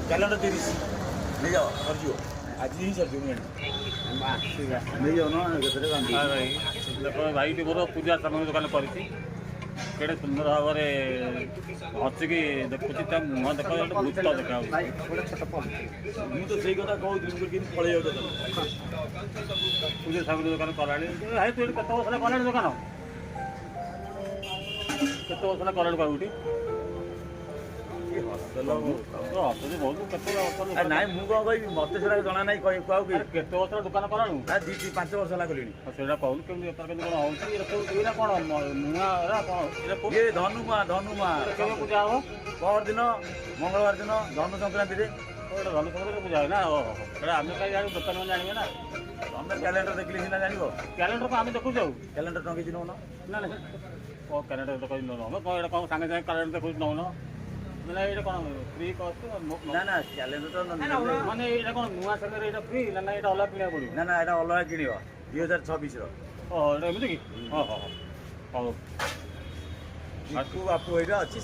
calendar 30 ନେଇଯାଅ ସରିଯିବ ଆଜି ହିଁ ସରିଯିବ ନେଇଯାଉ ନା କେତେରେ ଦେଖ ଭାଇଟି ମୋର ପୂଜା ସାମଗ୍ରୀ ଦୋକାନ କରିଛି କେଡ଼େ ସୁନ୍ଦର ଭାବରେ ଅଛିକି ଦେଖୁଛି ତା ମୁହଁ ଦେଖ ଭୂତ ଦେଖା ମୁଁ ତ ସେଇ କଥା କହୁଥିଲି ମୁଁ କେମିତି ପଳେଇ ଯାଉଛ ପୂଜା ସାମଗ୍ରୀ ଦୋକାନ କଲାଣି ଭାଇ ତୁ ଏଠି କେତେ ବର୍ଷ ହେଲା କଲାଣି ଦୋକାନ କେତେ ବର୍ଷ ହେଲା କଲାଣି କହିବୁଟି ନାଇଁ ମୁଁ କ'ଣ କହିବି ମତେ ସେଟା ଜଣା ନାହିଁ କୁହାକୁ କେତେ ବର୍ଷ ଦୋକାନ କଲାଣି 5 ବର୍ଷ ହେଲା କଲିଣି ସେଇଟା କହୁନୁ କେମିତି ବେପାର କେମିତି କ'ଣ ହେଉଛି ଏଇଟା କ'ଣ ନୂଆ ଇଏ ଧନୁମା କେବେ ପୂଜା ହବ ପରଦିନ ମଙ୍ଗଳବାର ଦିନ ଧନୁ ସଂକ୍ରାନ୍ତିରେ ଧନୁ ସଂକ୍ରାନ୍ତି ପୂଜା ହୁଏ ନା ଓହୋ ସେଇଟା ଆମେ କାହିଁ ଜାଣିବୁ ଦୋକାନ ମାନେ ଜାଣିବେ ନା ତମେ କ୍ୟାଲେଣ୍ଡର ଦେଖିଲେ ସିନା ଜାଣିବ କ୍ୟାଲେଣ୍ଡର କ'ଣ ଆମେ ଦେଖୁଛୁ ଆଉ କ୍ୟାଲେଣ୍ଡର ଟଙ୍କିଛି ନଉନ ନା ନା କ'ଣ କ୍ୟାଲେଣ୍ଡର ଦେଖୁଛି ନଉନ କ'ଣ ଏଇଟା କ'ଣ ସାଙ୍ଗେ ସାଙ୍ଗେ କ୍ୟାଲେଣ୍ଡର ଦେଖୁଛି ନଉନ ମାନେ ଏଇଟା କ'ଣ ଫ୍ରି କଷ୍ଟ ନା କ୍ୟାଲେଣ୍ଡର ମାନେ ଏଇଟା କ'ଣ ନୂଆ ସାଙ୍ଗରେ ଏଇଟା ଫ୍ରି ନା ଏଇଟା ଅଲଗା କିଣିବାକୁ ପଡ଼ିବ ନା ଏଇଟା ଅଲଗା କିଣିବ 2026ର ଓହୋ ଏଇଟା ଏମିତି କି ହଁ ହଉ ବାପୁ ଏଇଟା ଅଛି